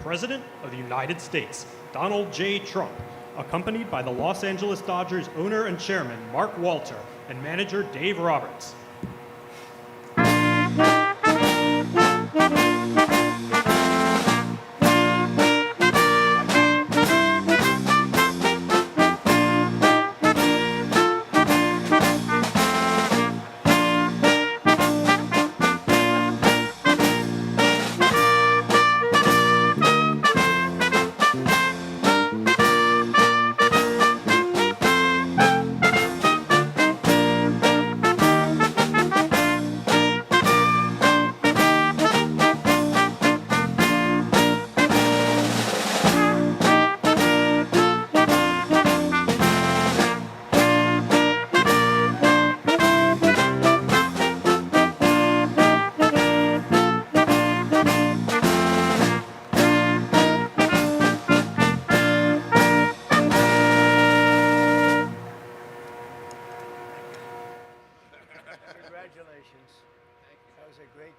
President of the United States, Donald J. Trump, accompanied by the Los Angeles Dodgers owner and chairman, Mark Walter, and manager Dave Roberts. Congratulations. That was a great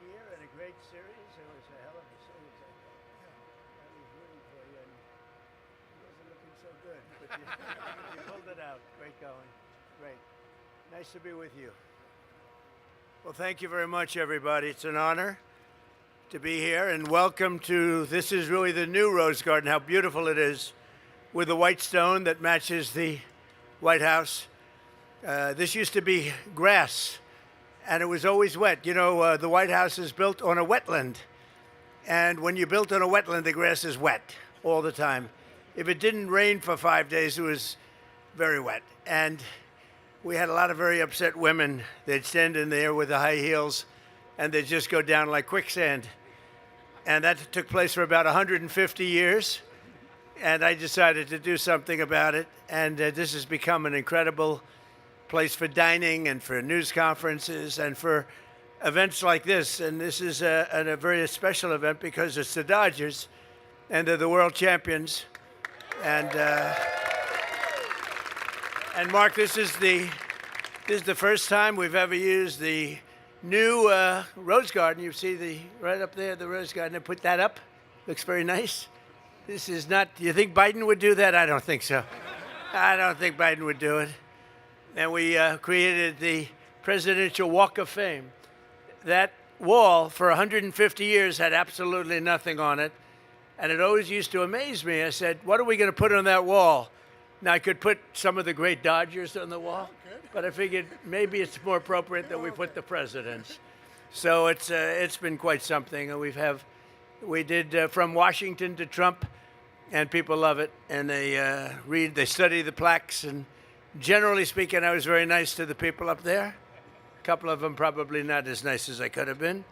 year and a great series. It was a hell of a series, I thought. I was rooting for you, and it wasn't looking so good. But you pulled it out. Great going. Great. Nice to be with you. Well, thank you very much, everybody. It's an honor to be here, and welcome to, this is really the new Rose Garden, how beautiful it is, with the white stone that matches the White House. This used to be grass, and it was always wet. You know, the White House is built on a wetland, and when you're built on a wetland, the grass is wet all the time. If it didn't rain for 5 days, it was very wet. And we had a lot of very upset women. They'd stand in there with the high heels, and they'd just go down like quicksand. And that took place for about 150 years, and I decided to do something about it. And this has become an incredible place for dining and for news conferences and for events like this. And this is a very special event because it's the Dodgers, and they're the world champions. And Mark, this is the first time we've ever used the new Rose Garden. You see right up there, the Rose Garden. I put that up. Looks very nice. This is not. Do you think Biden would do that? I don't think so. I don't think Biden would do it. And we created the Presidential Walk of Fame. That wall, for 150 years, had absolutely nothing on it. And it always used to amaze me. I said, what are we going to put on that wall? Now, I could put some of the great Dodgers on the wall, but I figured maybe it's more appropriate that we put the presidents. So it's been quite something. And we did From Washington to Trump, and people love it. And they study the plaques, and generally speaking, I was very nice to the people up there. A couple of them probably not as nice as I could have been.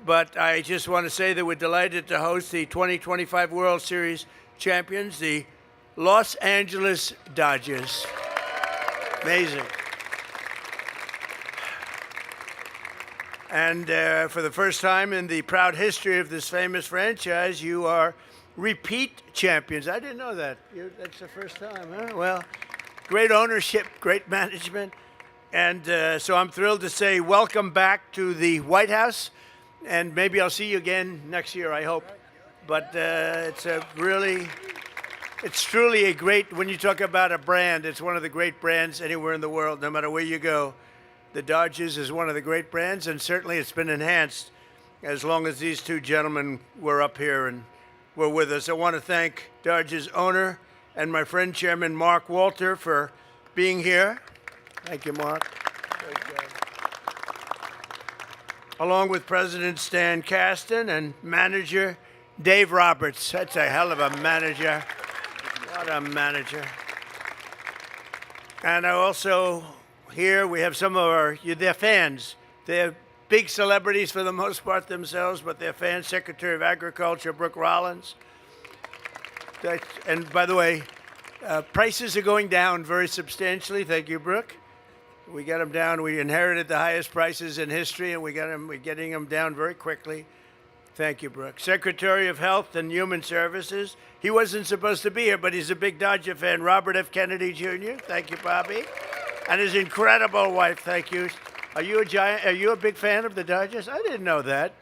But I just want to say that we're delighted to host the 2025 World Series champions, the Los Angeles Dodgers. Amazing. And for the first time in the proud history of this famous franchise, you are repeat champions. I didn't know that. That's the first time, huh? Well, great ownership, great management. And so I'm thrilled to say welcome back to the White House. And maybe I'll see you again next year, I hope. But it's truly a great, when you talk about a brand, it's one of the great brands anywhere in the world, no matter where you go. The Dodgers is one of the great brands, and certainly it's been enhanced as long as these two gentlemen were up here and were with us. I want to thank Dodgers owner and my friend Chairman Mark Walter for being here. Thank you, Mark. Along with President Stan Kasten and manager Dave Roberts. That's a hell of a manager. What a manager. And I also, here we have some of their fans. They're big celebrities for the most part themselves, but they're fans. Secretary of Agriculture, Brooke Rollins. And by the way, prices are going down very substantially. Thank you, Brooke. We got them down. We inherited the highest prices in history, and we're getting them down very quickly. Thank you, Brooke. Secretary of Health and Human Services. He wasn't supposed to be here, but he's a big Dodger fan. Robert F. Kennedy, Jr. Thank you, Bobby. And his incredible wife. Thank you. Are you a big fan of the Dodgers? I didn't know that.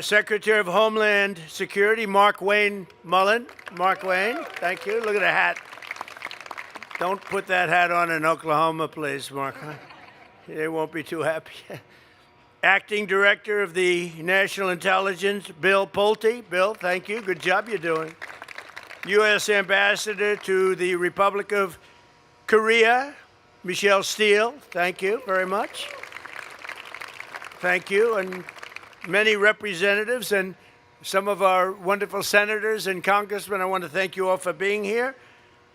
Secretary of Homeland Security, Mark Wayne Mullen. Mark Wayne, thank you. Look at the hat. Don't put that hat on in Oklahoma, please, Mark. They won't be too happy. Acting Director of the National Intelligence, Bill Pulte. Bill, thank you. Good job you're doing. U.S. Ambassador to the Republic of Korea, Michelle Steele. Thank you very much. Thank you. And many representatives and some of our wonderful senators and congressmen, I want to thank you all for being here.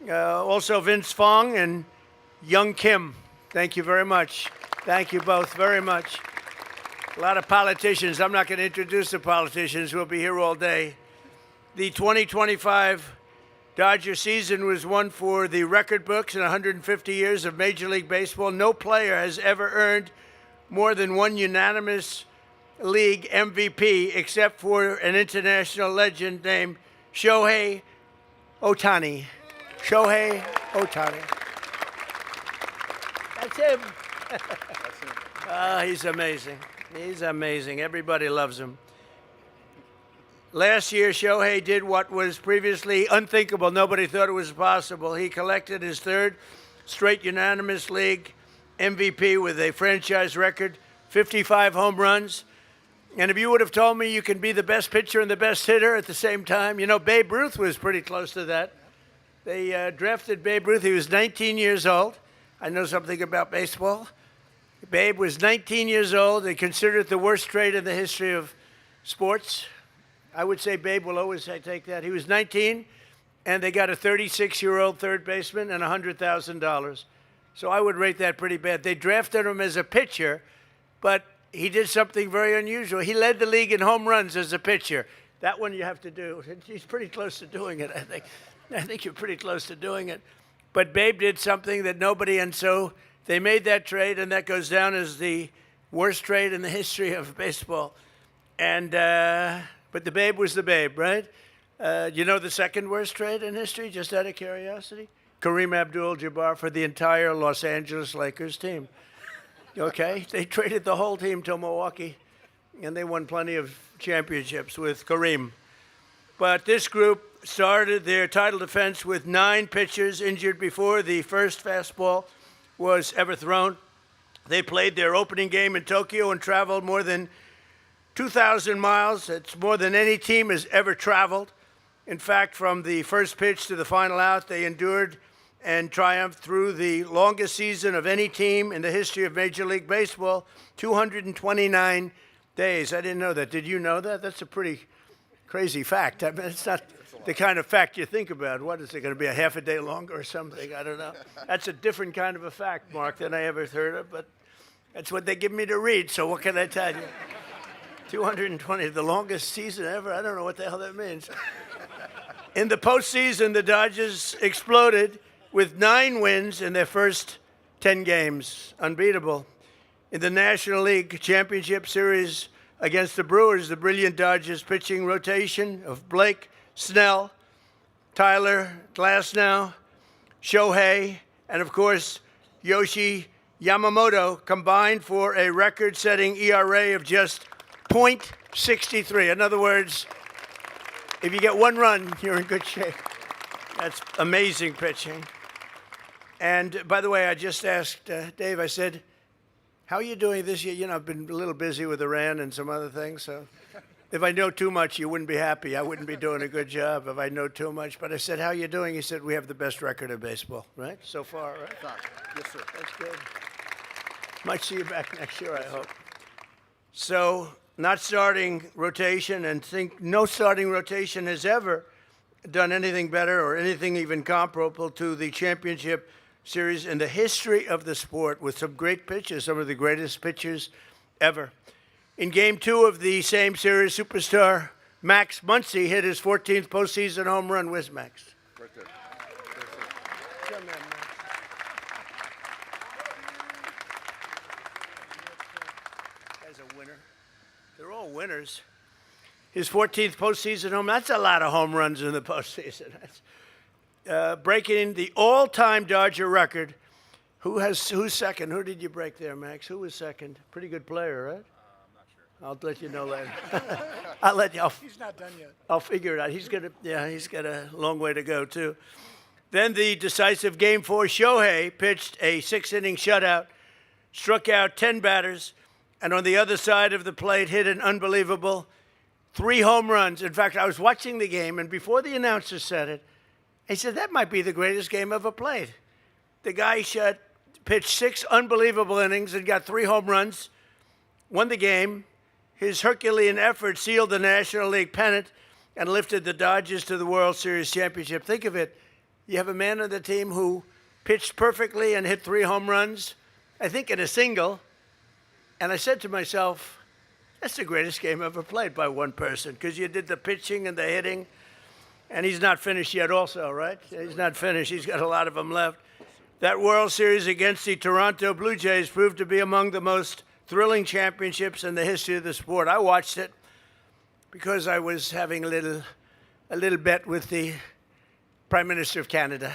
Also Vince Fong and Young Kim. Thank you very much. Thank you both very much. A lot of politicians. I'm not going to introduce the politicians. We'll be here all day. The 2025 Dodger season was one for the record books in 150 years of Major League Baseball. No player has ever earned more than one unanimous league MVP except for an international legend named Shohei Ohtani. Shohei Ohtani. That's him. He's amazing. He's amazing. Everybody loves him. Last year, Shohei did what was previously unthinkable. Nobody thought it was possible. He collected his third straight unanimous league MVP with a franchise record, 55 home runs. And if you would have told me you can be the best pitcher and the best hitter at the same time, you know, Babe Ruth was pretty close to that. They drafted Babe Ruth. He was 19 years old. I know something about baseball. Babe was 19 years old. They considered it the worst trade in the history of sports. I would say Babe will always take that. He was 19, and they got a 36-year-old third baseman and $100,000. So I would rate that pretty bad. They drafted him as a pitcher, but he did something very unusual. He led the league in home runs as a pitcher. That one you have to do. He's pretty close to doing it, I think. I think you're pretty close to doing it. But Babe did something that nobody, and so they made that trade, and that goes down as the worst trade in the history of baseball. And but the Babe was the Babe, right? You know the second worst trade in history, just out of curiosity? Kareem Abdul-Jabbar for the entire Los Angeles Lakers team. Okay? They traded the whole team to Milwaukee, and they won plenty of championships with Kareem. But this group started their title defense with 9 pitchers injured before the first fastball was ever thrown. They played their opening game in Tokyo and traveled more than 2,000 miles. It's more than any team has ever traveled. In fact, from the first pitch to the final out, they endured and triumphed through the longest season of any team in the history of Major League Baseball, 229 days. I didn't know that. Did you know that? That's a pretty crazy fact. I mean, it's not the kind of fact you think about. What is it going to be, a half a day longer or something? I don't know. That's a different kind of a fact, Mark, than I ever heard of, but that's what they give me to read, so what can I tell you? 220, the longest season ever? I don't know what the hell that means. In the postseason, the Dodgers exploded with 9 wins in their first 10 games. Unbeatable. In the National League Championship Series against the Brewers, the brilliant Dodgers pitching rotation of Blake Snell, Tyler Glasnow, Shohei, and of course, Yoshi Yamamoto combined for a record-setting ERA of just .63. In other words, if you get 1 run, you're in good shape. That's amazing pitching. And by the way, I just asked Dave, I said, how are you doing this year? You know, I've been a little busy with Iran and some other things, so if I know too much, you wouldn't be happy. I wouldn't be doing a good job if I know too much. But I said, how are you doing? He said, we have the best record in baseball, right? So far, right? Yes, sir. That's good. Might see you back next year, I hope. So, not starting rotation, and think no starting rotation has ever done anything better or anything even comparable to the championship series in the history of the sport, with some great pitchers, some of the greatest pitchers ever. In Game 2 of the same series, superstar Max Muncy hit his 14th postseason home run. Where's Max? Right there. Come on, Max. As a winner. They're all winners. His 14th postseason home, that's a lot of home runs in the postseason. That's, breaking the all-time Dodger record. Who's second? Who did you break there, Max? Who was second? Pretty good player, right? I'm not sure. I'll let you know later. I'll let you. He's not done yet. I'll figure it out. He's got a long way to go too. Then the decisive Game 4, Shohei pitched a 6-inning shutout, struck out 10 batters, and on the other side of the plate hit an unbelievable 3 home runs. In fact, I was watching the game, and before the announcer said it, he said, that might be the greatest game ever played. The guy pitched 6 unbelievable innings and got 3 home runs, won the game. His Herculean effort sealed the National League pennant and lifted the Dodgers to the World Series championship. Think of it. You have a man on the team who pitched perfectly and hit 3 home runs, I think in a single. And I said to myself, that's the greatest game ever played by one person, because you did the pitching and the hitting. And he's not finished yet also, right? He's not finished. He's got a lot of them left. That World Series against the Toronto Blue Jays proved to be among the most thrilling championships in the history of the sport. I watched it because I was having a little bet with the Prime Minister of Canada.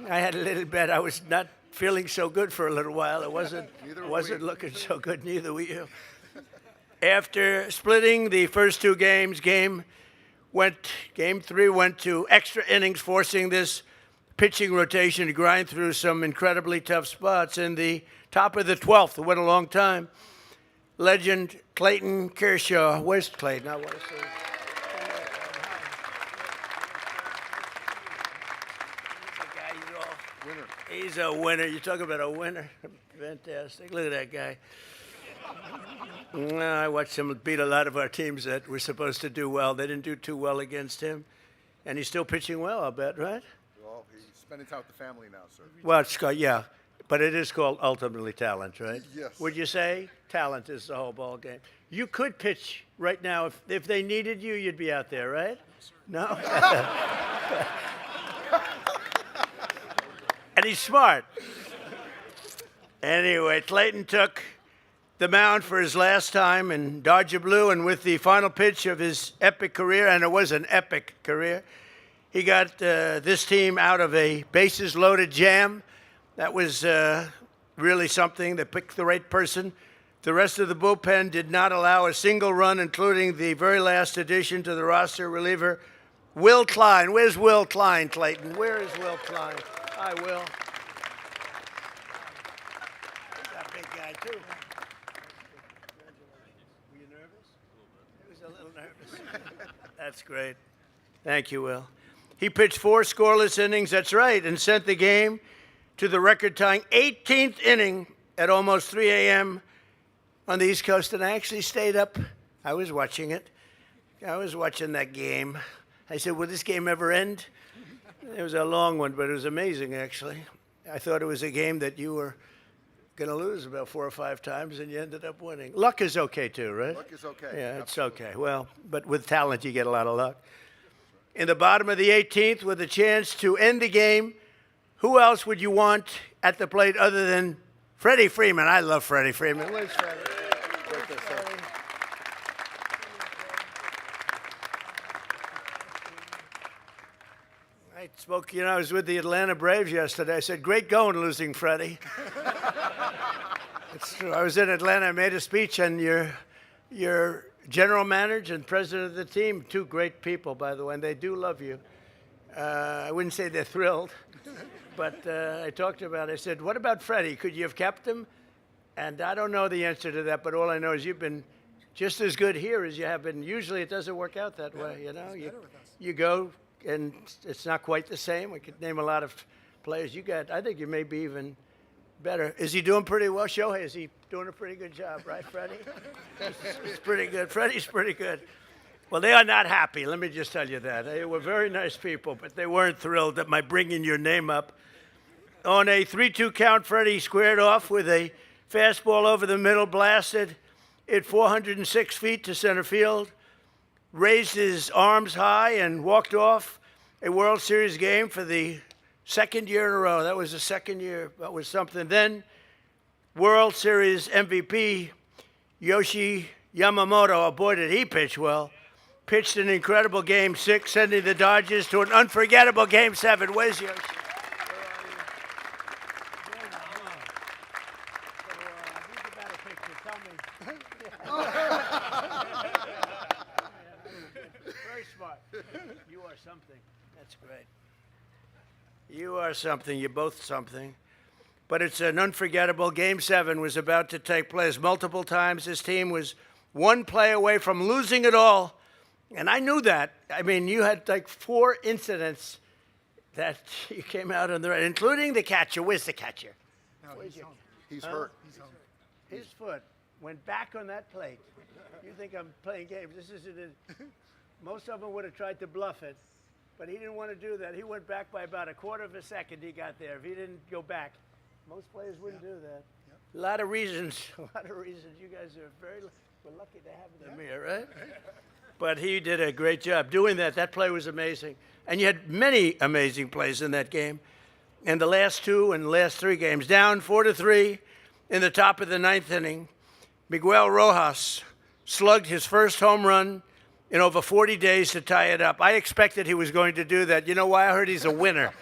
I had a little bet. I was not feeling so good for a little while. It wasn't looking so good, neither were you. After splitting the first 2 games, Game 3 went to extra innings, forcing this pitching rotation to grind through some incredibly tough spots. In the top of the 12th, it went a long time. Legend Clayton Kershaw. Where's Clayton? I want to see. He's a winner. You talk about a winner. Fantastic. Look at that guy. I watched him beat a lot of our teams that were supposed to do well. They didn't do too well against him. And he's still pitching well, I'll bet, right? Well, he's spending time with the family now, sir. Well, it's called, yeah. But it is called ultimately talent, right? Yes. Would you say talent is the whole ball game? You could pitch right now. If they needed you, you'd be out there, right? No? And he's smart. Anyway, Clayton took the mound for his last time in Dodger blue, and with the final pitch of his epic career, and it was an epic career, he got this team out of a bases-loaded jam. That was really something. They picked the right person. The rest of the bullpen did not allow a single run, including the very last addition to the roster, reliever Will Klein. Where's Will Klein, Clayton? Where is Will Klein? Hi, Will. He's a big guy, too. Were you nervous? He was a little nervous. That's great. Thank you, Will. He pitched 4 scoreless innings, that's right, and sent the game to the record-tying 18th inning at almost 3 a.m. on the East Coast, and I actually stayed up. I was watching it. I was watching that game. I said, will this game ever end? It was a long one, but it was amazing, actually. I thought it was a game that you were going to lose about 4 or 5 times, and you ended up winning. Luck is okay, too, right? Luck is okay. Yeah, it's Absolutely. okay. Well, but with talent, you get a lot of luck. In the bottom of the 18th, with a chance to end the game, who else would you want at the plate other than Freddie Freeman? I love Freddie Freeman. Where's Freddie? I spoke, I was with the Atlanta Braves yesterday. I said, great going, losing Freddie. It's true. I was in Atlanta. I made a speech, and your general manager and president of the team, 2 great people, by the way, and they do love you. I wouldn't say they're thrilled, but I talked about it. I said, what about Freddie? Could you have kept him? And I don't know the answer to that, but all I know is you've been just as good here as you have been. Usually it doesn't work out that way, You go, and it's not quite the same. We could name a lot of players you got. I think you may be even better. Is he doing pretty well? Shohei, is he doing a pretty good job, right, Freddie? It's pretty good. Freddie's pretty good. Well, they are not happy. Let me just tell you that. They were very nice people, but they weren't thrilled at my bringing your name up. On a 3-2 count, Freddie squared off with a fastball over the middle, blasted it 406 feet to center field, raised his arms high, and walked off a World Series game for the 2nd year in a row. That was the 2nd year. That was something. Then World Series MVP Yoshi Yamamoto, oh boy, did he pitch well. Pitched an incredible Game 6, sending the Dodgers to an unforgettable Game 7. Where's Yoshi? You are something. You're both something. But it's an unforgettable. Game 7 was about to take place multiple times. This team was one play away from losing it all. And I knew that. I mean, you had like 4 incidents that you came out on the right, including the catcher. Where's the catcher? No, he's hurt. He's home. His foot went back on that plate. You think I'm playing games. This isn't it. Most of them would have tried to bluff it, but he didn't want to do that. He went back by about a quarter of a second he got there. If he didn't go back, most players wouldn't do that. A lot of reasons. A lot of reasons. You guys are we're lucky to have them here, right? But he did a great job doing that. That play was amazing. And you had many amazing plays in that game. And the last 2 and last 3 games, down 4-3 in the top of the 9th inning, Miguel Rojas slugged his first home run in over 40 days to tie it up. I expected he was going to do that. You know why? I heard he's a winner.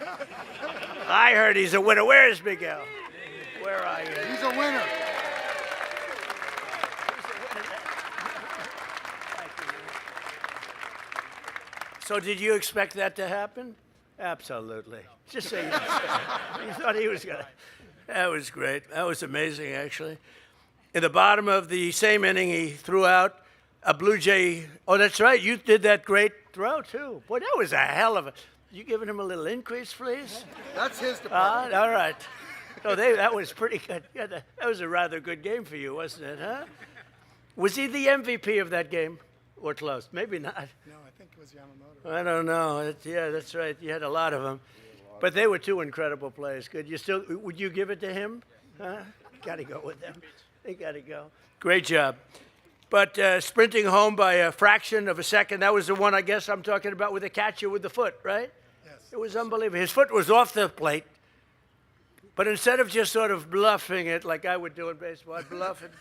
I heard he's a winner. Where is Miguel? Where are you? He's a winner. So did you expect that to happen? Absolutely. Just so you know. You thought he was going to. That was great. That was amazing, actually. In the bottom of the same inning, he threw out a Blue Jay. Oh, that's right. You did that great throw, too. Boy, that was a hell of a. You giving him a little increase, please? That's his department. All right. So that was pretty good. Yeah, that was a rather good game for you, wasn't it, huh? Was he the MVP of that game? Or close? Maybe not. No, I think it was Yamamoto. I don't know. Yeah, that's right. You had a lot of them. But they were 2 incredible plays. Good. Would you give it to him? Huh? Got to go with them. They got to go. Great job. But sprinting home by a fraction of a second, that was the one I guess I'm talking about with the catcher with the foot, right? Yes. It was unbelievable. His foot was off the plate. But instead of just sort of bluffing it like I would do in baseball, I'd bluff it,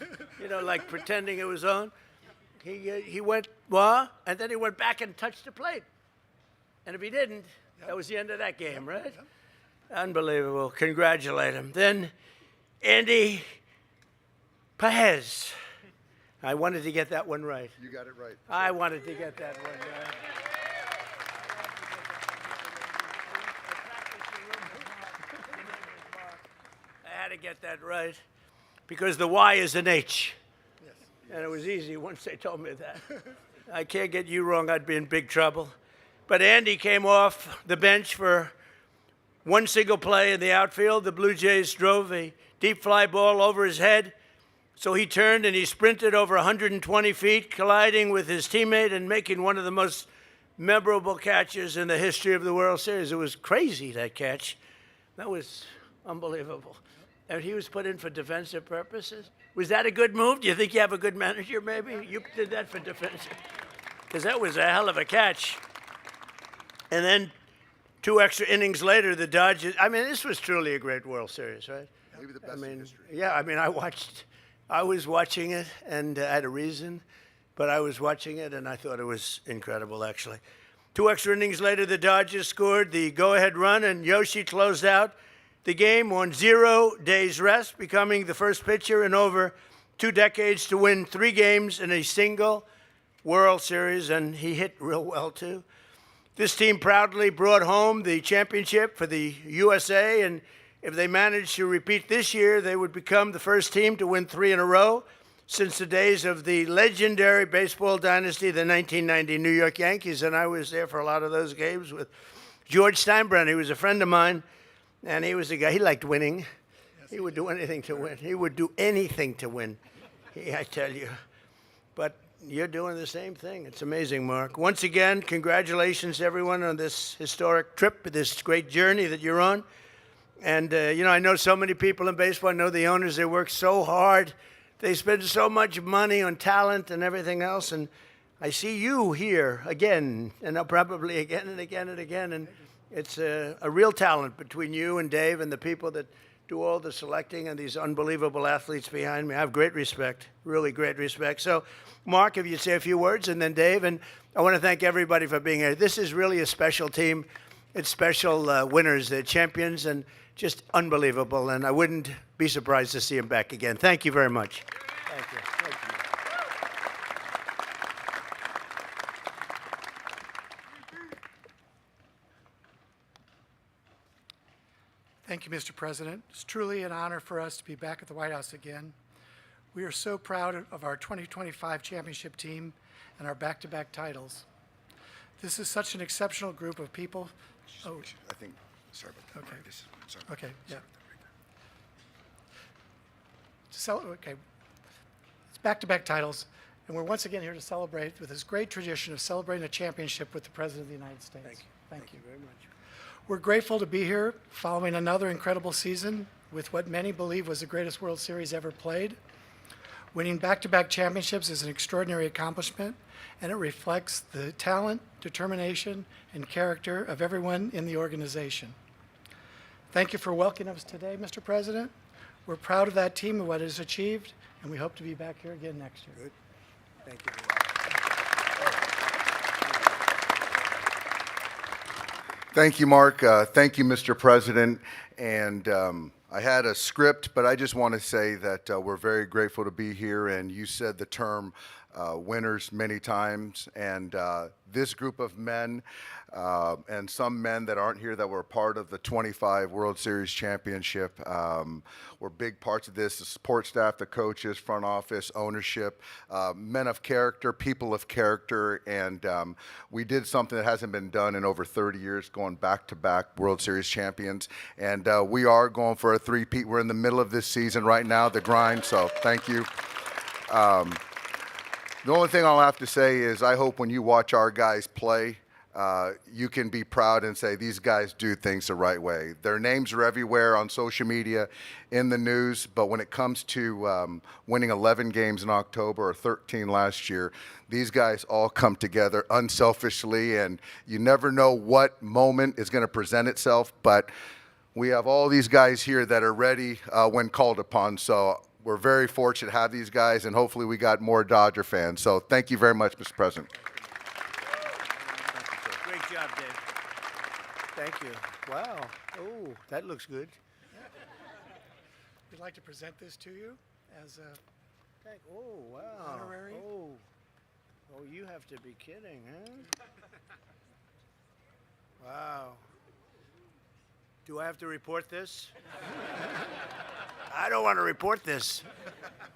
like pretending it was on. He went, and then he went back and touched the plate. And if he didn't, that was the end of that game, right? Unbelievable. Congratulate him. Then Andy Paez. I wanted to get that one right. You got it right. I wanted to get that one right. I had to get that right because the Y is an H. And it was easy once they told me that. I can't get you wrong. I'd be in big trouble. But Andy came off the bench for one single play in the outfield. The Blue Jays drove a deep fly ball over his head. So he turned and he sprinted over 120 feet, colliding with his teammate and making one of the most memorable catches in the history of the World Series. It was crazy, that catch. That was unbelievable. And he was put in for defensive purposes. Was that a good move? Do you think you have a good manager, maybe? You did that for defensive. Because that was a hell of a catch. And then 2 extra innings later, the Dodgers. I mean, this was truly a great World Series, right? Maybe the best in history. Yeah, I mean, I was watching it, and I had a reason, but I was watching it, and I thought it was incredible, actually. 2 extra innings later, the Dodgers scored the go-ahead run, and Yoshi closed out the game on 0 days rest, becoming the first pitcher in over 2 decades to win 3 games in a single World Series, and he hit real well, too. This team proudly brought home the championship for the USA, and if they managed to repeat this year, they would become the first team to win 3 in a row since the days of the legendary baseball dynasty, the 1990 New York Yankees, and I was there for a lot of those games with George Steinbrenner. He was a friend of mine. And he was a guy, he liked winning. Yes, he would do anything to win. He would do anything to win, I tell you. But you're doing the same thing. It's amazing, Mark. Once again, congratulations, everyone, on this historic trip, this great journey that you're on. And, I know so many people in baseball. I know the owners, they work so hard. They spend so much money on talent and everything else. And I see you here again, and I'll probably again and again and again. And it's a real talent between you and Dave and the people that do all the selecting and these unbelievable athletes behind me. I have great respect, really great respect. So, Mark, if you'd say a few words, and then Dave. And I want to thank everybody for being here. This is really a special team. It's special winners. They're champions and just unbelievable. And I wouldn't be surprised to see them back again. Thank you very much. Thank you. Thank you. Thank you, Mr. President. It's truly an honor for us to be back at the White House again. We are so proud of our 2025 championship team and our back-to-back titles. This is such an exceptional group of people. Oh, I think, sorry about that. Okay. Mark, sorry. okay, yeah. Okay, it's back-to-back titles, and we're once again here to celebrate with this great tradition of celebrating a championship with the President of the United States. Thank you. Thank you very much. We're grateful to be here following another incredible season with what many believe was the greatest World Series ever played. Winning back-to-back championships is an extraordinary accomplishment, and it reflects the talent, determination, and character of everyone in the organization. Thank you for welcoming us today, Mr. President. We're proud of that team and what it has achieved, and we hope to be back here again next year. Good. Thank you very much. Thank you, Mark. Thank you, Mr. President. And I had a script, but I just want to say that we're very grateful to be here. And you said the term winners many times. And this group of men and some men that aren't here that were part of the 25 World Series championship were big parts of this. The support staff, the coaches, front office, ownership, men of character, people of character. And we did something that hasn't been done in over 30 years, going back-to-back World Series champions. And we are going for a three-peat. We're in the middle of this season right now, the grind, so thank you. The only thing I'll have to say is I hope when you watch our guys play, you can be proud and say these guys do things the right way. Their names are everywhere on social media, in the news, but when it comes to winning 11 games in October or 13 last year, these guys all come together unselfishly, and you never know what moment is going to present itself, but we have all these guys here that are ready when called upon, so we're very fortunate to have these guys, and hopefully we got more Dodger fans. So thank you very much, Mr. President. Great job, Dave. Thank you. Wow. Oh, that looks good. We'd like to present this to you as a Oh, wow. Honorary? Oh, you have to be kidding, huh? Wow. Do I have to report this? I don't want to report this.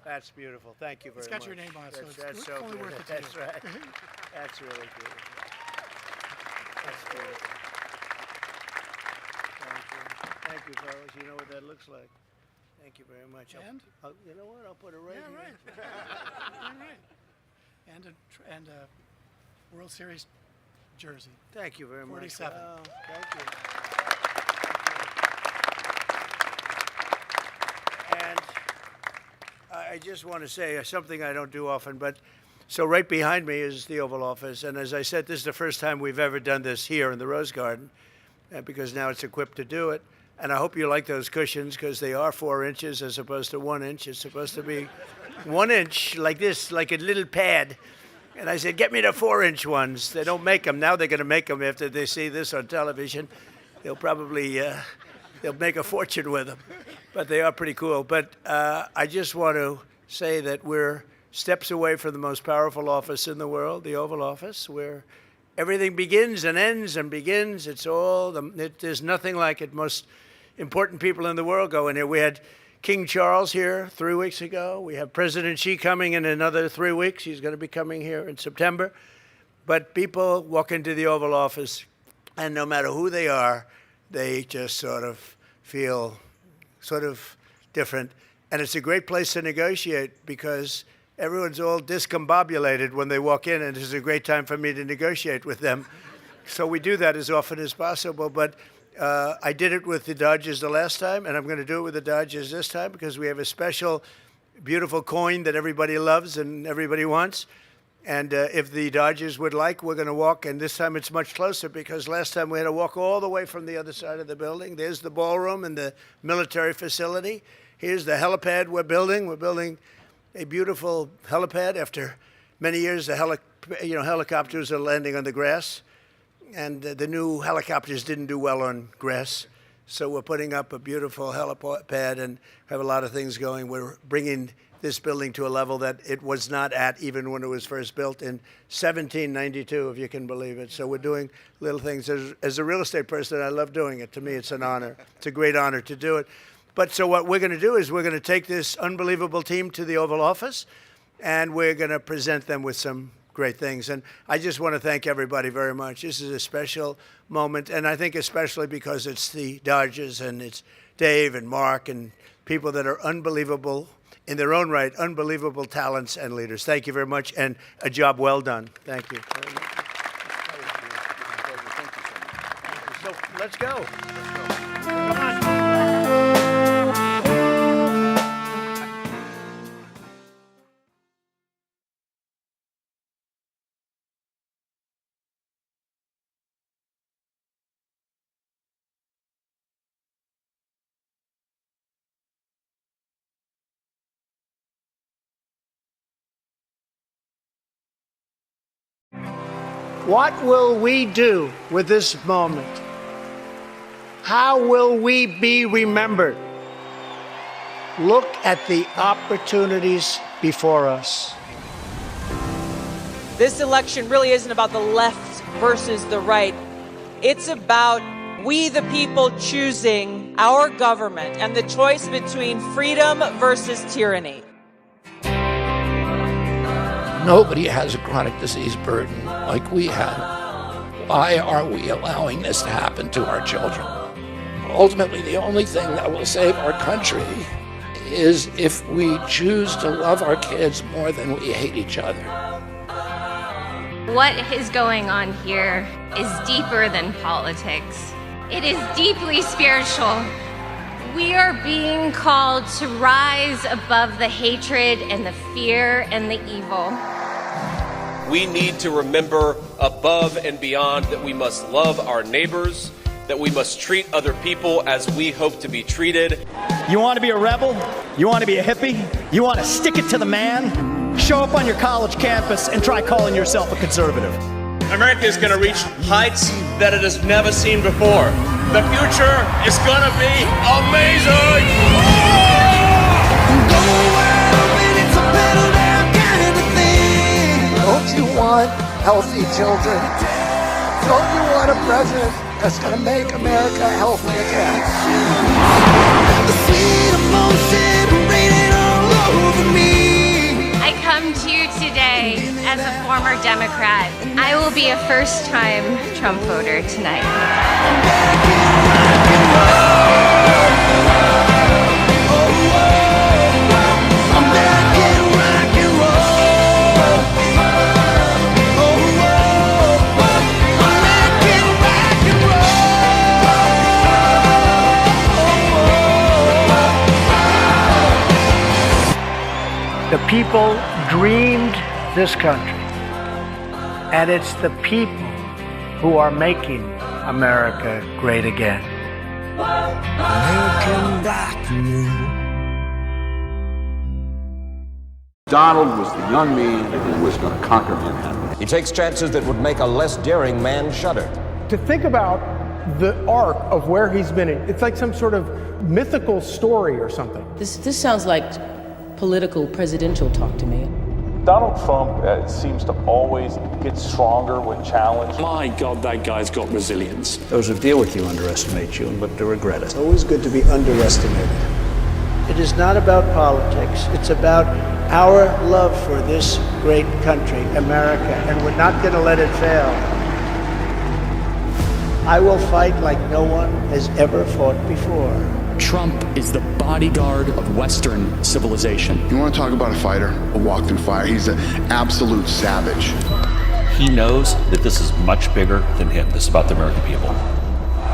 That's beautiful. Thank you very much. It's got your name on it, so That's it's so only good. worth it to That's you. right. That's really beautiful. That's beautiful. Thank you. Thank you, fellas. You know what that looks like. Thank you very much. And? You know what? I'll put it right Yeah, here. right. All right. And a World Series jersey. Thank you very much. 47. Wow, thank you. And I just want to say something I don't do often, but so right behind me is the Oval Office, and as I said, this is the first time we've ever done this here in the Rose Garden, because now it's equipped to do it. And I hope you like those cushions because they are 4 inches as opposed to 1 inch. It's supposed to be 1 inch like this, like a little pad. And I said, get me the 4-inch ones. They don't make them. Now they're going to make them after they see this on television. They'll probably they'll make a fortune with them. But they are pretty cool. But I just want to say that we're steps away from the most powerful office in the world, the Oval Office, where everything begins and ends and begins. It's all, there's nothing like it. Most important people in the world go in here. We had King Charles here 3 weeks ago. We have President Xi coming in another 3 weeks. He's going to be coming here in September. But people walk into the Oval Office, and no matter who they are, they just sort of feel sort of different. And it's a great place to negotiate because everyone's all discombobulated when they walk in, and this is a great time for me to negotiate with them. So we do that as often as possible. But I did it with the Dodgers the last time, and I'm going to do it with the Dodgers this time because we have a special, beautiful coin that everybody loves and everybody wants. And if the Dodgers would like, we're going to walk, and this time it's much closer because last time we had to walk all the way from the other side of the building. There's the ballroom and the military facility. Here's the helipad we're building. We're building a beautiful helipad after many years. The helicopters are landing on the grass. And the new helicopters didn't do well on grass. So we're putting up a beautiful helipad and have a lot of things going. We're bringing this building to a level that it was not at even when it was first built in 1792, if you can believe it. So we're doing little things. As a real estate person, I love doing it. To me, it's an honor. It's a great honor to do it. But so what we're going to do is we're going to take this unbelievable team to the Oval Office, and we're going to present them with some great things. And I just want to thank everybody very much. This is a special moment, and I think especially because it's the Dodgers and it's Dave and Mark and people that are unbelievable in their own right, unbelievable talents and leaders. Thank you very much, and a job well done. Thank you. So let's go. Come on. What will we do with this moment? How will we be remembered? Look at the opportunities before us. This election really isn't about the left versus the right. It's about we the people choosing our government and the choice between freedom versus tyranny. Nobody has a chronic disease burden like we have. Why are we allowing this to happen to our children? Ultimately, the only thing that will save our country is if we choose to love our kids more than we hate each other. What is going on here is deeper than politics. It is deeply spiritual. We are being called to rise above the hatred and the fear and the evil. We need to remember above and beyond that we must love our neighbors, that we must treat other people as we hope to be treated. You want to be a rebel? You want to be a hippie? You want to stick it to the man? Show up on your college campus and try calling yourself a conservative. America is going to reach heights that it has never seen before. The future is going to be amazing! Don't you want healthy children? Don't you want a president that's going to make America healthy again? I come to you today as a former Democrat. I will be a first-time Trump voter tonight. The people dreamed this country, and it's the people who are making America great again. Donald was the young man who was going to conquer Manhattan. He takes chances that would make a less daring man shudder. To think about the arc of where he's been in, it's like some sort of mythical story or something. This sounds like political presidential talk to me. Donald Trump seems to always get stronger when challenged. My God, that guy's got resilience. Those who deal with you underestimate you and live to regret it. It's always good to be underestimated. It is not about politics. It's about our love for this great country, America, and we're not going to let it fail. I will fight like no one has ever fought before. Trump is the bodyguard of Western civilization. You want to talk about a fighter, a walk through fire? He's an absolute savage. He knows that this is much bigger than him. This is about the American people.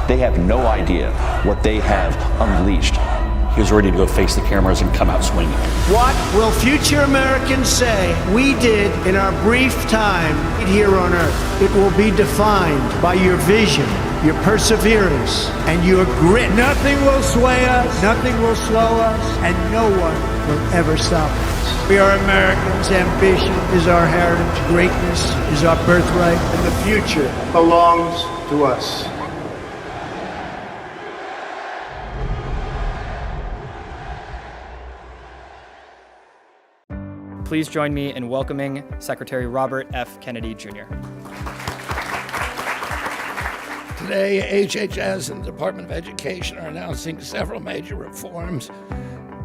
They have no idea what they have unleashed. He was ready to go face the cameras and come out swinging. What will future Americans say we did in our brief time here on Earth? It will be defined by your vision, your perseverance, and your grit. Nothing will sway us, nothing will slow us, and no one will ever stop us. We are Americans. Ambition is our heritage. Greatness is our birthright, and the future belongs to us. Please join me in welcoming Secretary Robert F. Kennedy, Jr. Today, HHS and the Department of Education are announcing several major reforms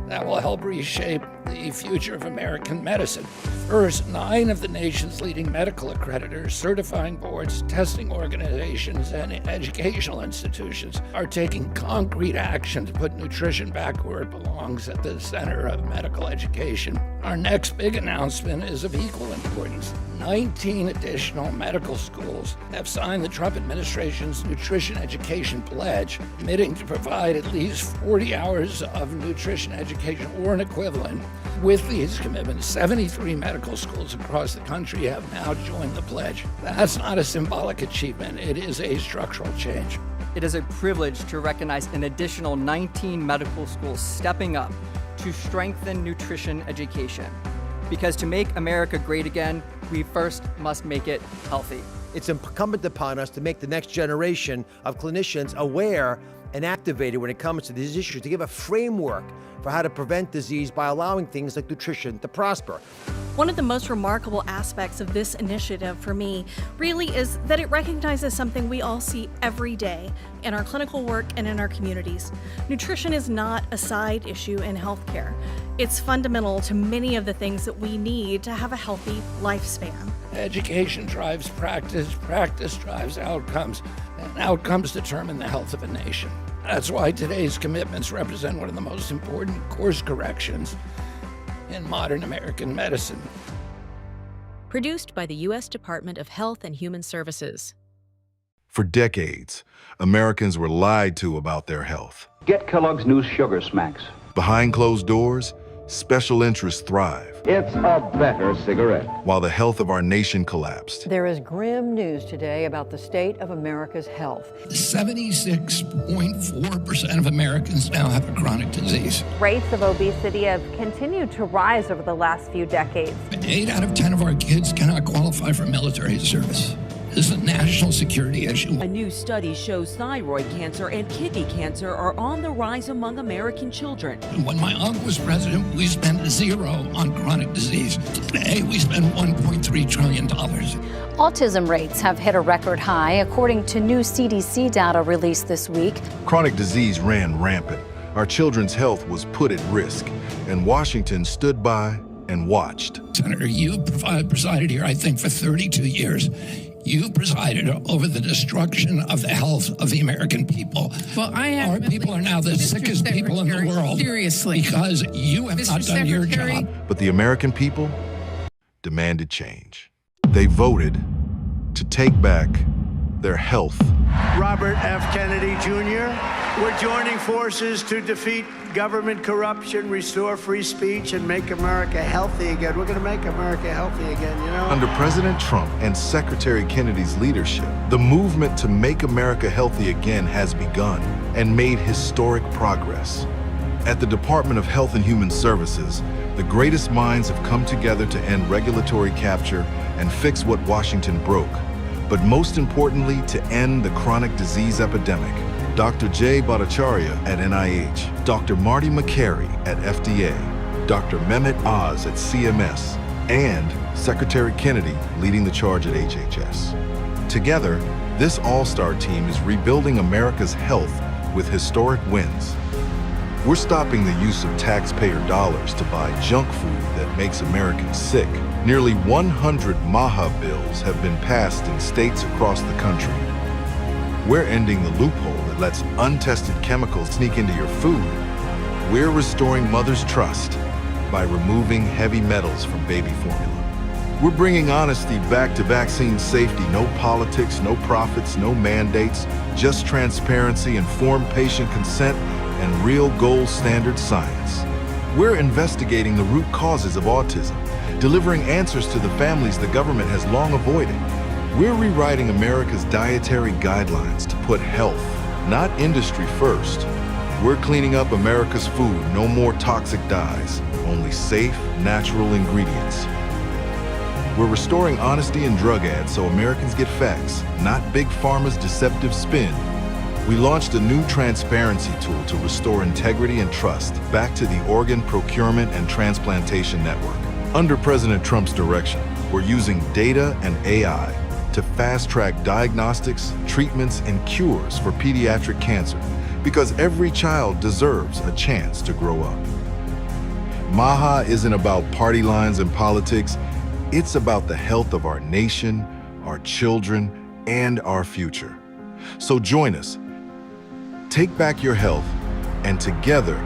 that will help reshape the future of American medicine. First, 9 of the nation's leading medical accreditors, certifying boards, testing organizations, and educational institutions are taking concrete action to put nutrition back where it belongs, at the center of medical education. Our next big announcement is of equal importance. 19 additional medical schools have signed the Trump administration's nutrition education pledge, committing to provide at least 40 hours of nutrition education or an equivalent. With these commitments, 73 medical schools across the country have now joined the pledge. That's not a symbolic achievement, it is a structural change. It is a privilege to recognize an additional 19 medical schools stepping up to strengthen nutrition education. Because to make America great again, we first must make it healthy. It's incumbent upon us to make the next generation of clinicians aware and activated when it comes to these issues, to give a framework for how to prevent disease by allowing things like nutrition to prosper. One of the most remarkable aspects of this initiative for me really is that it recognizes something we all see every day in our clinical work and in our communities. Nutrition is not a side issue in healthcare. It's fundamental to many of the things that we need to have a healthy lifespan. Education drives practice, practice drives outcomes, and outcomes determine the health of a nation. That's why today's commitments represent one of the most important course corrections in modern American medicine. Produced by the U.S. Department of Health and Human Services. For decades, Americans were lied to about their health. Get Kellogg's new Sugar Smacks. Behind closed doors, special interests thrive. It's a better cigarette. While the health of our nation collapsed. There is grim news today about the state of America's health. 76.4% of Americans now have a chronic disease. Rates of obesity have continued to rise over the last few decades. 8 out of 10 of our kids cannot qualify for military service. This is a national security issue. A new study shows thyroid cancer and kidney cancer are on the rise among American children. When my uncle was president, we spent 0 on chronic disease. Today, we spend $1.3 trillion. Autism rates have hit a record high, according to new CDC data released this week. Chronic disease ran rampant. Our children's health was put at risk, and Washington stood by and watched. Senator, you presided here, I think, for 32 years. You presided over the destruction of the health of the American people. Well, our people are now the sickest people in the world. Seriously. Because you have not done your job. But the American people demanded change. They voted to take back their health. Robert F. Kennedy, Jr., we're joining forces to defeat government corruption, restore free speech, and make America healthy again. We're going to make America healthy again, you know? Under President Trump and Secretary Kennedy's leadership, the movement to make America healthy again has begun and made historic progress. At the Department of Health and Human Services, the greatest minds have come together to end regulatory capture and fix what Washington broke, but most importantly, to end the chronic disease epidemic. Dr. Jay Bhattacharya at NIH, Dr. Marty McCary at FDA, Dr. Mehmet Oz at CMS, and Secretary Kennedy leading the charge at HHS. Together, this all-star team is rebuilding America's health with historic wins. We're stopping the use of taxpayer dollars to buy junk food that makes Americans sick. Nearly 100 MAHA bills have been passed in states across the country. We're ending the loophole that lets untested chemicals sneak into your food. We're restoring mothers' trust by removing heavy metals from baby formula. We're bringing honesty back to vaccine safety. No politics, no profits, no mandates, just transparency, informed patient consent, and real gold standard science. We're investigating the root causes of autism, delivering answers to the families the government has long avoided. We're rewriting America's dietary guidelines to put health, not industry, first. We're cleaning up America's food. No more toxic dyes, only safe, natural ingredients. We're restoring honesty in drug ads so Americans get facts, not Big Pharma's deceptive spin. We launched a new transparency tool to restore integrity and trust back to the organ procurement and transplantation network. Under President Trump's direction, we're using data and AI to fast-track diagnostics, treatments, and cures for pediatric cancer, because every child deserves a chance to grow up. MAHA isn't about party lines and politics. It's about the health of our nation, our children, and our future. So join us. Take back your health, and together,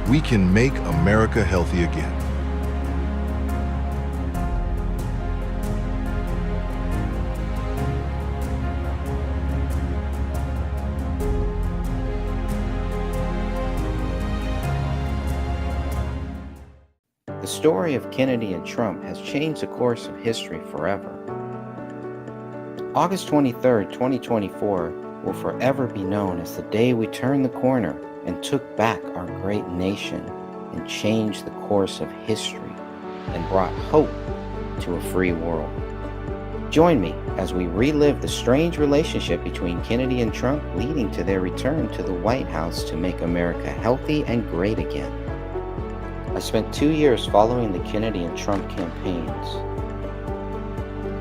we can make America healthy again. The story of Kennedy and Trump has changed the course of history forever. August 23, 2024 will forever be known as the day we turned the corner and took back our great nation and changed the course of history and brought hope to a free world. Join me as we relive the strange relationship between Kennedy and Trump, leading to their return to the White House to make America healthy and great again. I spent 2 years following the Kennedy and Trump campaigns.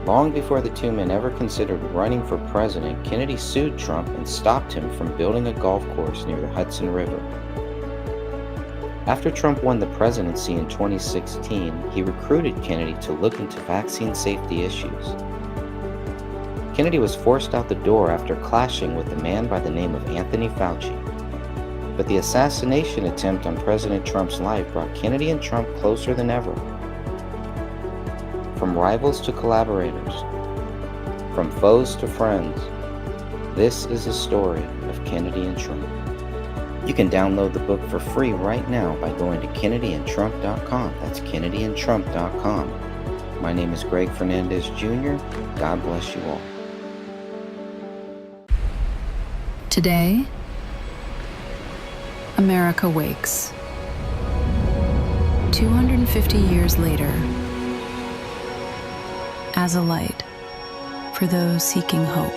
Long before the two men ever considered running for president, Kennedy sued Trump and stopped him from building a golf course near the Hudson River. After Trump won the presidency in 2016, he recruited Kennedy to look into vaccine safety issues. Kennedy was forced out the door after clashing with a man by the name of Anthony Fauci. But the assassination attempt on President Trump's life brought Kennedy and Trump closer than ever. From rivals to collaborators, from foes to friends, this is the story of Kennedy and Trump. You can download the book for free right now by going to kennedy&trump.com. That's kennedy&trump.com. My name is Greg Fernandez Jr. God bless you all. Today, America wakes. 250 years later, as a light for those seeking hope.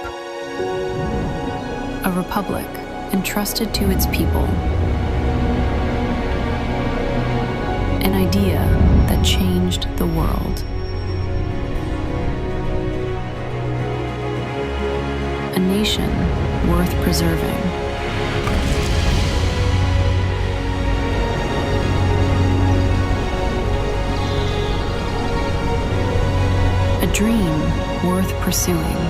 A republic entrusted to its people. An idea that changed the world. A nation worth preserving. A dream worth pursuing.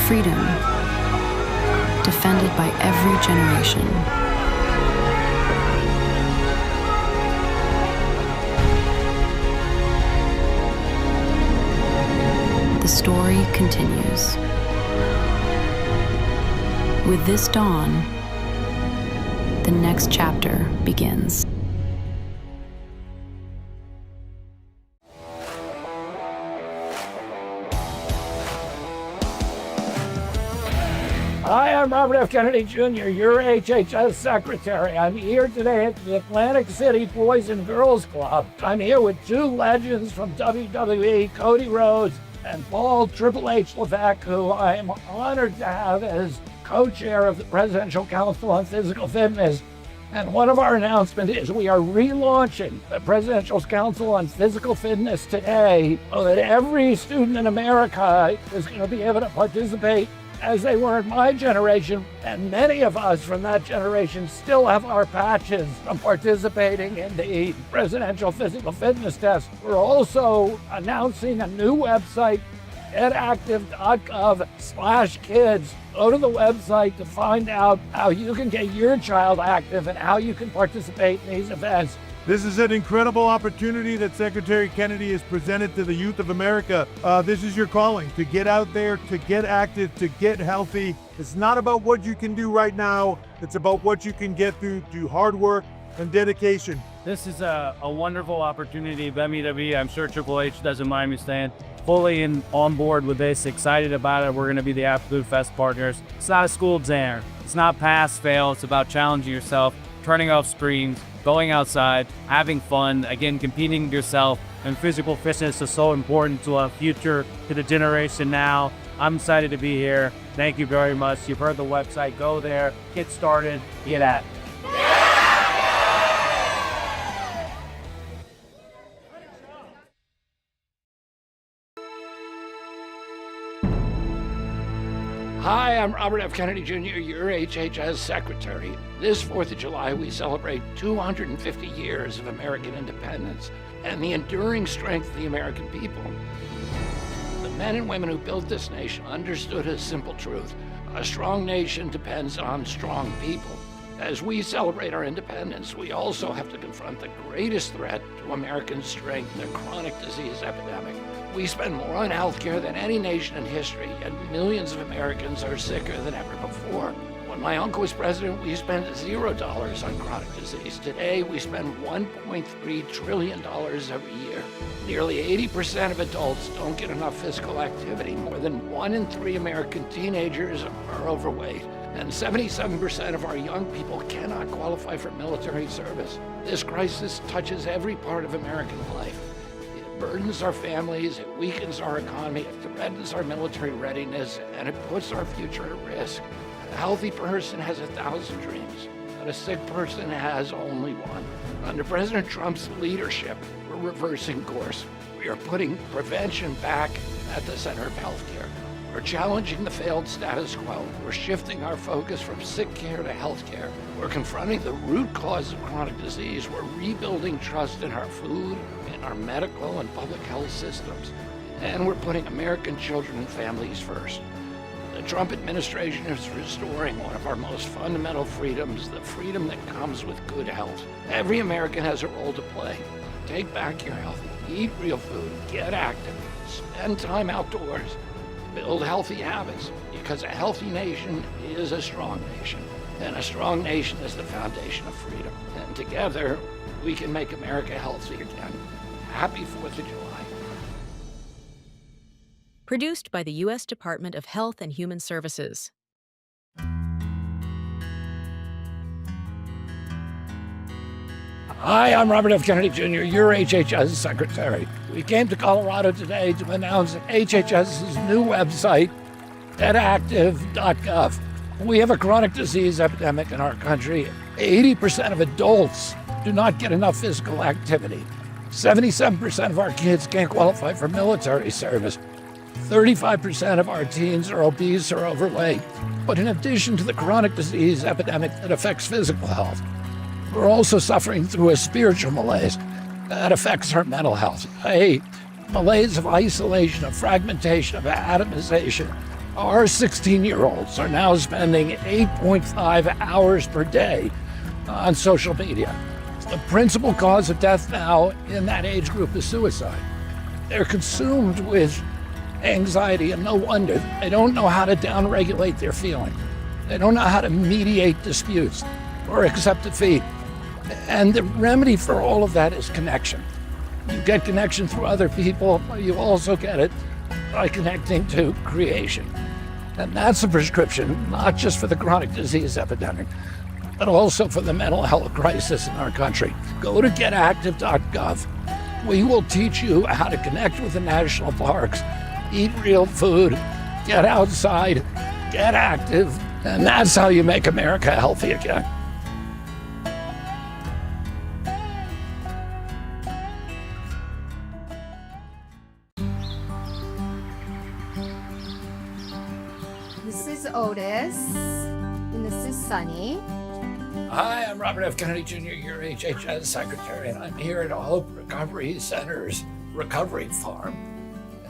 Freedom defended by every generation. The story continues. With this dawn, the next chapter begins. Hi, I'm Robert F. Kennedy Jr., your HHS Secretary. I'm here today at the Atlantic City Boys and Girls Club. I'm here with two legends from WWE, Cody Rhodes and Paul Triple H Levesque, who I am honored to have as co-chair of the Presidential Council on Physical Fitness. And one of our announcements is we are relaunching the Presidential Council on Physical Fitness today so that every student in America is going to be able to participate as they were in my generation, and many of us from that generation still have our patches from participating in the Presidential Physical Fitness Test. We're also announcing a new website, getactive.gov/kids. Go to the website to find out how you can get your child active and how you can participate in these events. This is an incredible opportunity that Secretary Kennedy has presented to the youth of America. This is your calling, to get out there, to get active, to get healthy. It's not about what you can do right now. It's about what you can get through hard work and dedication. This is a wonderful opportunity. WWE, I'm sure Triple H doesn't mind me saying, fully on board with this, excited about it. We're going to be the absolute best partners. It's not a school exam. It's not pass, fail. It's about challenging yourself, turning off screens, going outside, having fun, again, competing with yourself. And physical fitness is so important to our future, to the generation now. I'm excited to be here. Thank you very much. You've heard the website. Go there, get started, get at it. Hi, I'm Robert F. Kennedy Jr., your HHS Secretary. This 4th of July, we celebrate 250 years of American independence and the enduring strength of the American people. The men and women who built this nation understood a simple truth. A strong nation depends on strong people. As we celebrate our independence, we also have to confront the greatest threat to American strength, the chronic disease epidemic. We spend more on healthcare than any nation in history, and millions of Americans are sicker than ever before. When my uncle was president, we spent $0 on chronic disease. Today, we spend $1.3 trillion every year. Nearly 80% of adults don't get enough physical activity. More than 1 in 3 American teenagers are overweight, and 77% of our young people cannot qualify for military service. This crisis touches every part of American life. It burdens our families, it weakens our economy, it threatens our military readiness, and it puts our future at risk. A healthy person has 1,000 dreams, but a sick person has only one. Under President Trump's leadership, we're reversing course. We are putting prevention back at the center of healthcare. We're challenging the failed status quo. We're shifting our focus from sick care to health care. We're confronting the root cause of chronic disease. We're rebuilding trust in our food, in our medical and public health systems. And we're putting American children and families first. The Trump administration is restoring one of our most fundamental freedoms, the freedom that comes with good health. Every American has a role to play. Take back your health, eat real food, get active, spend time outdoors, build healthy habits, because a healthy nation is a strong nation, and a strong nation is the foundation of freedom. And together, we can make America healthy again. Happy 4th of July. Produced by the U.S. Department of Health and Human Services. Hi, I'm Robert F. Kennedy Jr., your HHS Secretary. We came to Colorado today to announce HHS's new website, getactive.gov. We have a chronic disease epidemic in our country. 80% of adults do not get enough physical activity. 77% of our kids can't qualify for military service. 35% of our teens are obese or overweight. But in addition to the chronic disease epidemic that affects physical health, we're also suffering through a spiritual malaise that affects our mental health. A malaise of isolation, of fragmentation, of atomization. Our 16-year-olds are now spending 8.5 hours per day on social media. The principal cause of death now in that age group is suicide. They're consumed with anxiety, and no wonder. They don't know how to downregulate their feelings. They don't know how to mediate disputes or accept defeat. And the remedy for all of that is connection. You get connection through other people, but you also get it by connecting to creation. And that's the prescription, not just for the chronic disease epidemic, but also for the mental health crisis in our country. Go to getactive.gov. We will teach you how to connect with the national parks, eat real food, get outside, get active, and that's how you make America healthy again. This is Otis, and this is Sunny. Hi, I'm Robert F. Kennedy Jr., your HHS Secretary, and I'm here at Hope Recovery Center's Recovery Farm.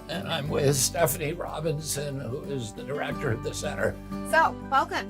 And I'm with Stephanie Robinson, who is the director of the center. So, welcome.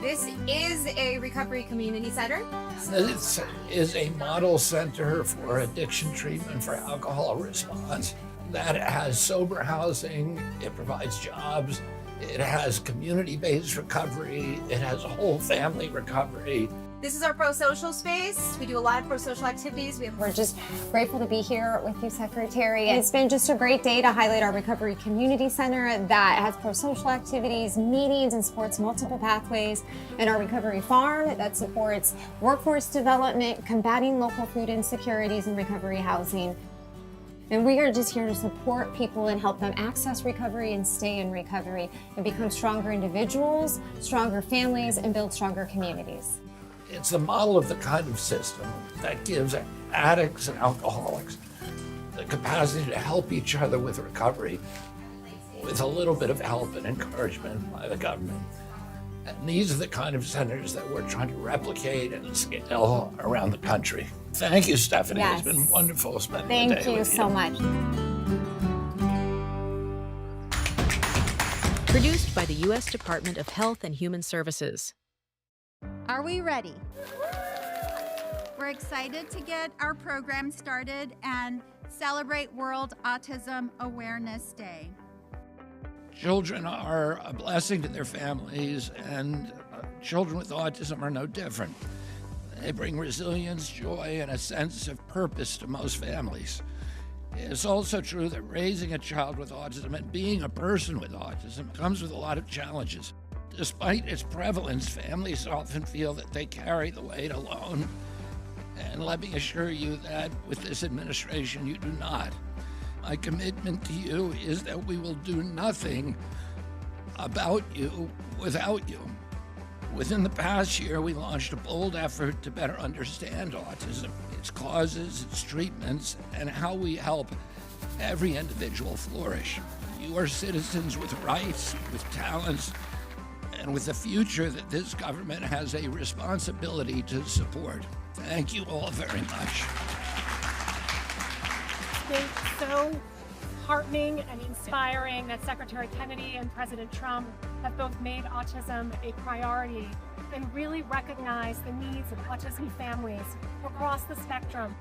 This is a recovery community center. This is a model center for addiction treatment for alcohol response that has sober housing, it provides jobs, it has community-based recovery, it has whole family recovery. This is our pro-social space. We do a lot of pro-social activities. We're just grateful to be here with you, Secretary. It's been just a great day to highlight our Recovery Community Center that has pro-social activities, meetings, and supports multiple pathways, and our Recovery Farm that supports workforce development, combating local food insecurities, and recovery housing. And we are just here to support people and help them access recovery and stay in recovery and become stronger individuals, stronger families, and build stronger communities. It's a model of the kind of system that gives addicts and alcoholics the capacity to help each other with recovery with a little bit of help and encouragement by the government. And these are the kind of centers that we're trying to replicate and scale around the country. Thank you, Stephanie. Yes. It's been wonderful spending the Thank day you with you. so much. Produced by the U.S. Department of Health and Human Services. Are we ready? We're excited to get our program started and celebrate World Autism Awareness Day. Children are a blessing to their families, and children with autism are no different. They bring resilience, joy, and a sense of purpose to most families. It's also true that raising a child with autism and being a person with autism comes with a lot of challenges. Despite its prevalence, families often feel that they carry the weight alone. And let me assure you that with this administration, you do not. My commitment to you is that we will do nothing about you without you. Within the past year, we launched a bold effort to better understand autism, its causes, its treatments, and how we help every individual flourish. You are citizens with rights, with talents, and with a future that this government has a responsibility to support. Thank you all very much. It's so heartening and inspiring that Secretary Kennedy and President Trump have both made autism a priority and really recognize the needs of autism families across the spectrum.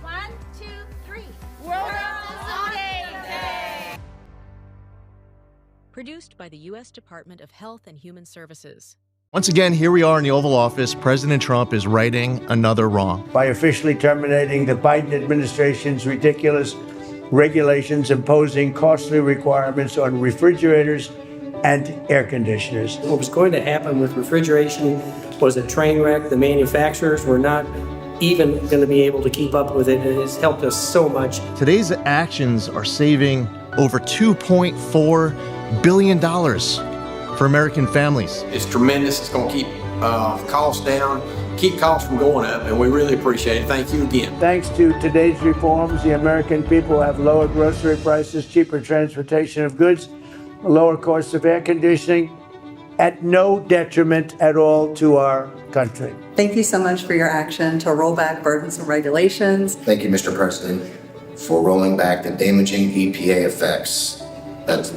1, 2, 3. World Autism Day! Produced by the U.S. Department of Health and Human Services. Once again, here we are in the Oval Office. President Trump is righting another wrong. By officially terminating the Biden administration's ridiculous regulations imposing costly requirements on refrigerators and air conditioners. What was going to happen with refrigeration was a train wreck. The manufacturers were not even going to be able to keep up with it, and it has helped us so much. Today's actions are saving over $2.4 billion for American families. It's tremendous. It's going to keep costs down, keep costs from going up, and we really appreciate it. Thank you again. Thanks to today's reforms, the American people have lower grocery prices, cheaper transportation of goods, lower costs of air conditioning, at no detriment at all to our country. Thank you so much for your action to roll back burdensome regulations. Thank you, Mr. President, for rolling back the damaging EPA effects that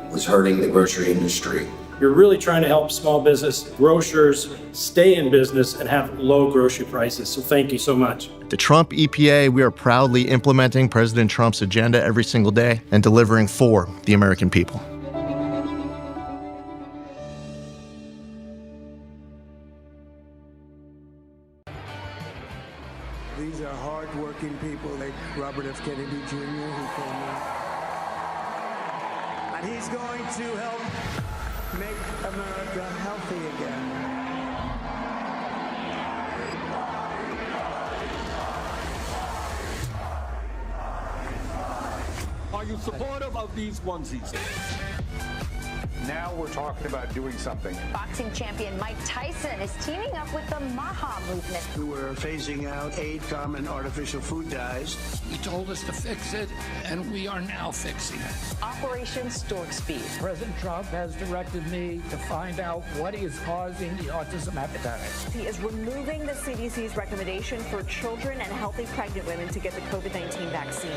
was hurting the grocery industry. You're really trying to help small business grocers stay in business and have low grocery prices. So thank you so much. At the Trump EPA, we are proudly implementing President Trump's agenda every single day and delivering for the American people. These are hard-working people like Robert F. Kennedy Jr., who came in. And he's going to help make America healthy again. Are you supportive of these onesies? Now we're talking about doing something. Boxing champion Mike Tyson is teaming up with the Maha movement. We're phasing out 8 common artificial food dyes. He told us to fix it, and we are now fixing it. Operation Stork Speed. President Trump has directed me to find out what is causing the autism epidemic. He is removing the CDC's recommendation for children and healthy pregnant women to get the COVID-19 vaccine.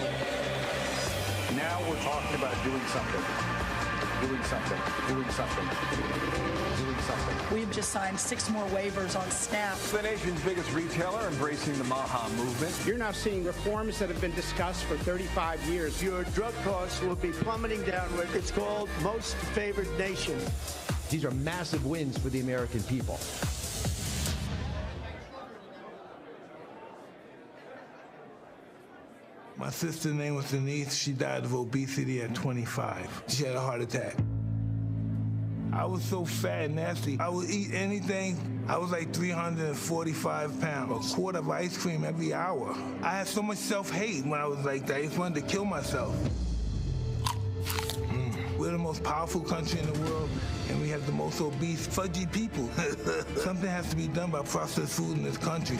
Now we're talking about doing something. Doing something. We've just signed 6 more waivers on SNAP. The nation's biggest retailer embracing the Maha movement. You're now seeing reforms that have been discussed for 35 years. Your drug costs will be plummeting downward. It's called Most Favored Nation. These are massive wins for the American people. My sister's name was Denise. She died of obesity at 25. She had a heart attack. I was so fat and nasty. I would eat anything. I was like 345 pounds. A quart of ice cream every hour. I had so much self-hate when I was like that. I just wanted to kill myself. We're the most powerful country in the world, and we have the most obese, fudgy people. Something has to be done about processed food in this country.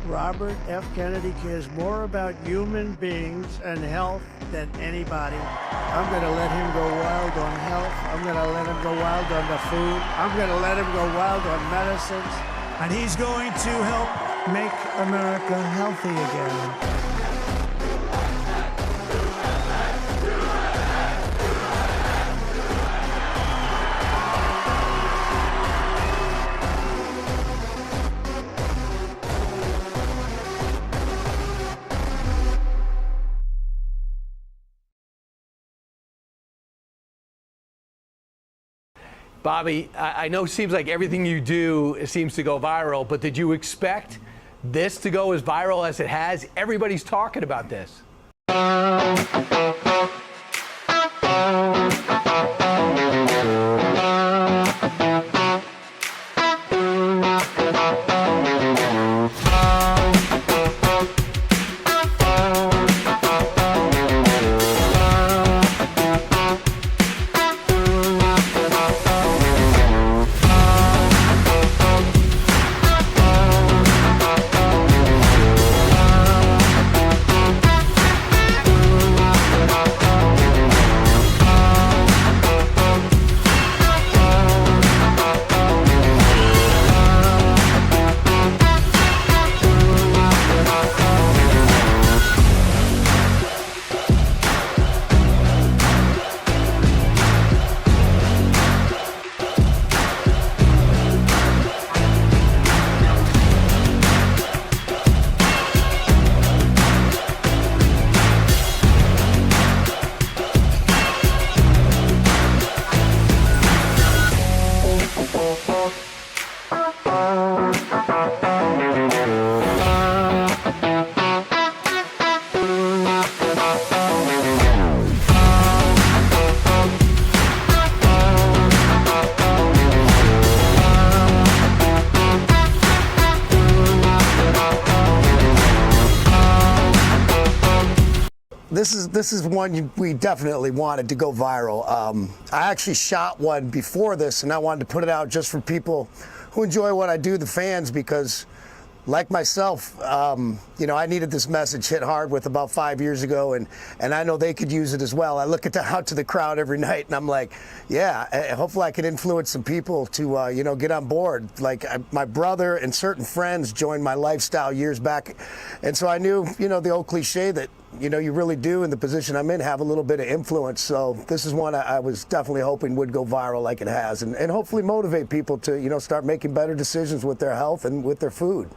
Robert F. Kennedy cares more about human beings and health than anybody. I'm going to let him go wild on health. I'm going to let him go wild on the food. I'm going to let him go wild on medicines. And he's going to help make America healthy again. Bobby, I know it seems like everything you do seems to go viral, but did you expect this to go as viral as it has? Everybody's talking about this. This is one we definitely wanted to go viral. I actually shot one before this, and I wanted to put it out just for people who enjoy what I do, the fans, because like myself, you know, I needed this message hit hard with about 5 years ago, and I know they could use it as well. I look out to the crowd every night, and I'm like, yeah, hopefully I can influence some people to, you know, get on board. Like my brother and certain friends joined my lifestyle years back, and so I knew, you know, the old cliche that, you know, you really do, in the position I'm in, have a little bit of influence. So this is one I was definitely hoping would go viral like it has, and hopefully motivate people to, you know, start making better decisions with their health and with their food.